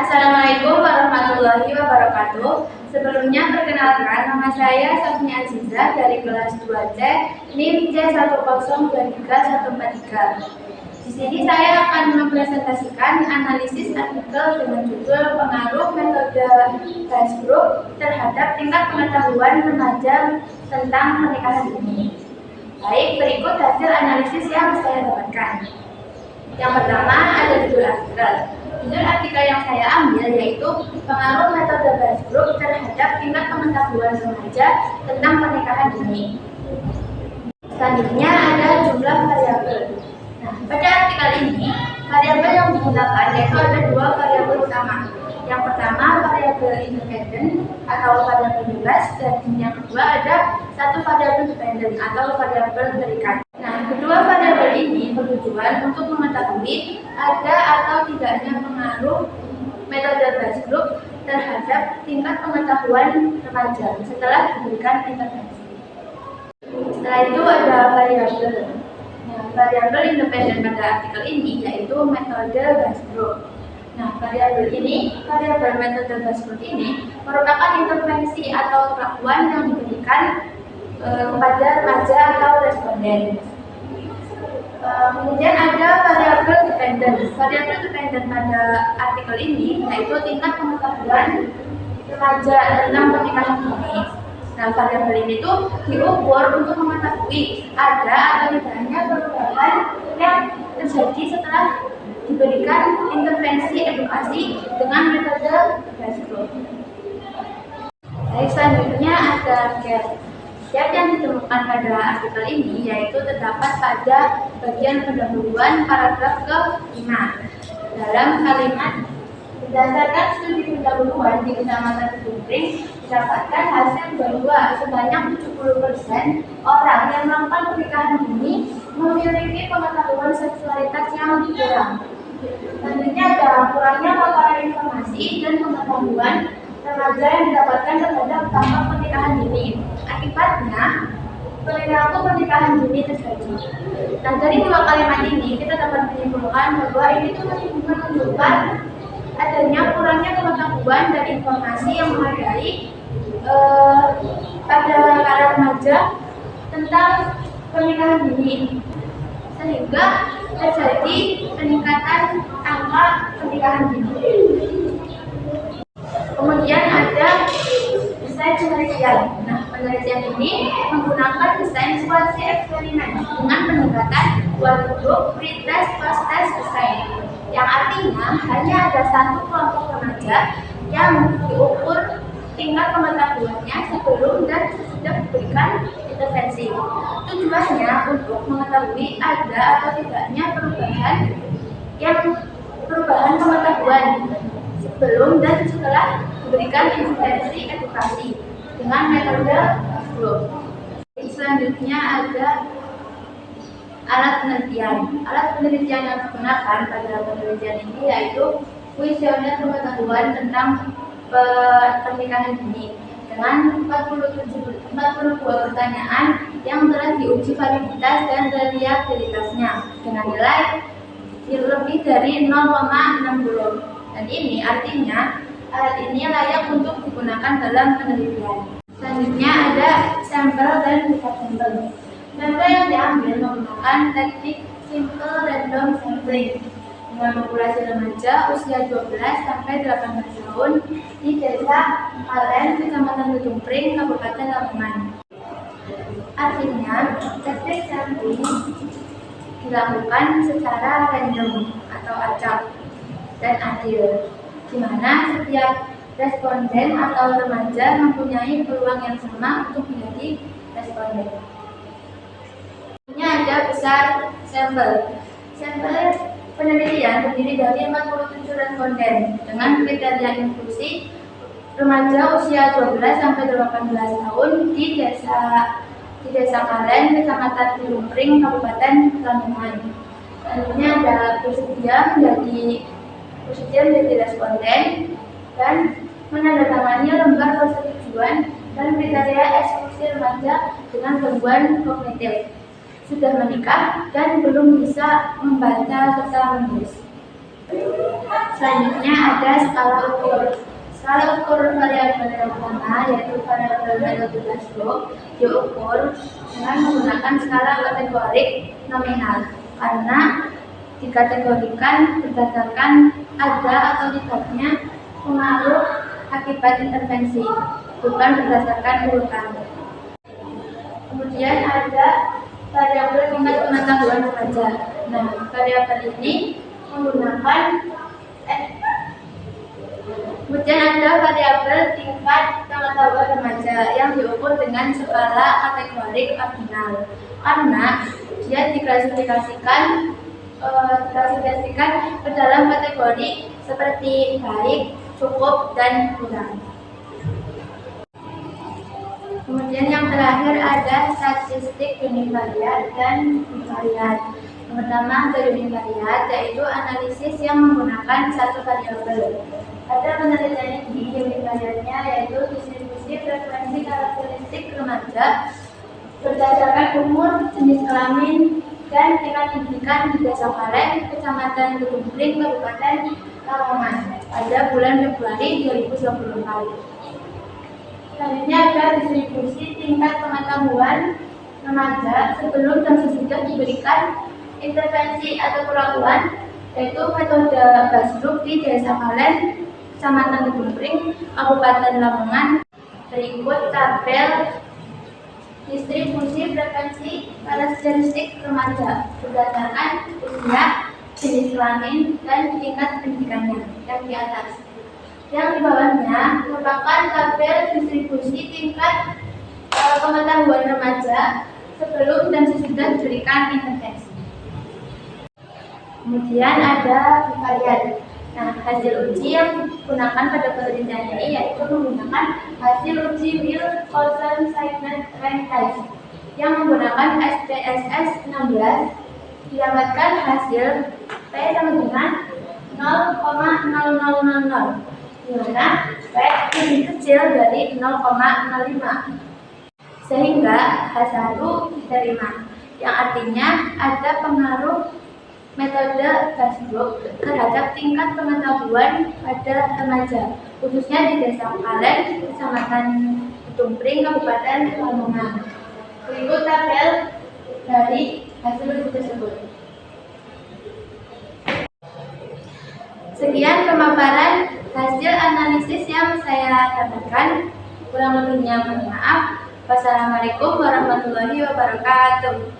Assalamualaikum warahmatullahi wabarakatuh. Sebelumnya perkenalkan, nama saya Sofni Aziza dari kelas 2C, NIM C10231443. Di sini saya akan mempresentasikan analisis artikel dengan judul pengaruh metode Dice Group terhadap tingkat pengetahuan remaja tentang pernikahan dini. Baik, berikut hasil analisis yang saya dapatkan. Yang pertama ada judul artikel. Judul artikel yang saya ambil yaitu pengaruh metode Dice Group terhadap tingkat pengetahuan remaja tentang pernikahan dini. Selanjutnya ada jumlah variabel. Nah, pada artikel ini variabel yang digunakan yaitu ada dua variabel utama. Yang pertama variabel independen atau variabel bebas, dan yang kedua ada satu variabel dependen atau variabel terikat. Nah, kedua variabel ini bertujuan untuk mengetahui ada atau tidaknya pengaruh metode Dice Group terhadap tingkat pengetahuan remaja setelah diberikan intervensi. Setelah itu ada variabel. Nah, variabel independen pada artikel ini yaitu metode Dice Group. Nah, variabel metode Dice Group ini merupakan intervensi atau perlakuan yang diberikan kepada remaja atau responden. Kemudian ada variabel dependen. Variabel dependen pada artikel ini yaitu tingkat pengetahuan remaja tentang pernikahan dini. Nah, variabel ini tuh diukur untuk mengetahui ada atau tidaknya perubahan yang terjadi setelah diberikan intervensi edukasi dengan metode Dice Group. Baik, selanjutnya ada gap. Gap yang ditemukan pada artikel ini yaitu terdapat pada bagian pendahuluan paragraf ke-5 dalam kalimat berdasarkan studi pendahuluan di Kecamatan Kedungpring didapatkan hasil bahwa sebanyak 70% orang yang melakukan pernikahan dini memiliki pengetahuan seksualitas yang kurang. Selanjutnya ada kurangnya paparan informasi dan pengetahuan remaja yang didapatkan terhadap dampak pernikahan dini. Akibatnya, perilaku pernikahan dini terjadi. Nah, dari dua kalimat ini kita dapat menyimpulkan bahwa ini tuh menunjukkan adanya kurangnya pengetahuan dan informasi yang memadai pada para remaja tentang pernikahan dini, sehingga terjadi peningkatan angka pernikahan dini. Kemudian ada desain penelitian. Nah, penelitian ini menggunakan desain situasi eksperimen dengan pendekatan one group pre-test post-test design, yang artinya hanya ada satu kelompok remaja yang diukur tingkat pengetahuannya sebelum dan sesudah diberikan intervensi. Tujuannya untuk mengetahui ada atau tidaknya perubahan pengetahuan sebelum dan setelah diberikan intervensi edukasi dengan metode group. Selanjutnya ada alat penelitian. Alat penelitian yang digunakan pada penelitian ini yaitu kuesioner pengetahuan tentang pernikahan dini dengan 42 pertanyaan yang telah diuji validitas dan reliabilitasnya dengan nilai lebih dari 0,60. Dan ini artinya alat ini layak untuk digunakan dalam penelitian. Selanjutnya ada sampel dan bukan sampel. Sampel yang diambil menggunakan teknik simple random sampling dengan populasi remaja usia 12 sampai 18 tahun di Desa Kalen, Kecamatan Kedungpring, Kabupaten Lamongan. Artinya, teknik sampling dilakukan secara random atau acak dan adil, di mana setiap responden atau remaja mempunyai peluang yang sama untuk menjadi responden. Ini ada besar sampel. Sampel penelitian terdiri dari 47 responden dengan kriteria inklusi remaja usia 12 sampai 18 tahun di Desa Kalen, Kecamatan Kedungpring, Kabupaten Lamongan. Selanjutnya ada bersedia menjadi responden dan menandatangani lembar persetujuan dan kriteria eksklusi remaja dengan gangguan kognitif, sudah menikah dan belum bisa membaca serta menulis. Selanjutnya ada skala ukur. Skala ukur variabel yang pertama yaitu variabel meloditas grup diukur dengan menggunakan skala kategorik nominal karena dikategorikan berdasarkan ada atau tidaknya pengaruh akibat intervensi, bukan berdasarkan urutan. Kemudian ada variabel tingkat pengetahuan remaja. Nah, variabel ini menggunakan Kemudian ada variabel tingkat pengetahuan remaja yang diukur dengan skala kategorik ordinal karena dia diklasifikasikan ke dalam kategori seperti baik, cukup, dan kurang. Kemudian yang terakhir ada statistik univariat dan bivariat. Yang pertama ada univariat, yaitu analisis yang menggunakan satu variabel. Ada penelitian ini univariatnya yaitu distribusi frekuensi karakteristik remaja berdasarkan umur, jenis kelamin, dan tingkat pendidikan di Desa Palen, Kecamatan Kedungpring, Kabupaten Lamongan pada bulan Februari 2024. Selanjutnya ada distribusi tingkat pengetahuan remaja sebelum dan sesudah diberikan intervensi atau perlakuan, yaitu metode Basgrup di Desa Palen, Kecamatan Kedungpring, Kabupaten Lamongan. Berikut tabel distribusi frekuensi karakteristik remaja berdasarkan usia, jenis kelamin, dan tingkat pendidikannya yang di atas. Yang di bawahnya merupakan tabel distribusi tingkat pengetahuan remaja sebelum dan sesudah diberikan intervensi. Kemudian ada bivariat. Nah, hasil uji yang digunakan pada penelitian ini yaitu menggunakan hasil uji Wilcoxon-Signet Rank Test yang menggunakan SPSS 16 didapatkan hasil P sama dengan 0,0000, di mana P lebih kecil dari 0,05 sehingga H1 diterima, yang artinya ada pengaruh metode Basgrup terhadap tingkat pengetahuan pada remaja, khususnya di Desa Palen, Kecamatan Kedungpring, Kabupaten Lamongan. Berikut tabel dari hasil uji tersebut. Sekian pemaparan hasil analisis yang saya dapatkan. Kurang lebihnya mohon maaf. Wassalamualaikum warahmatullahi wabarakatuh.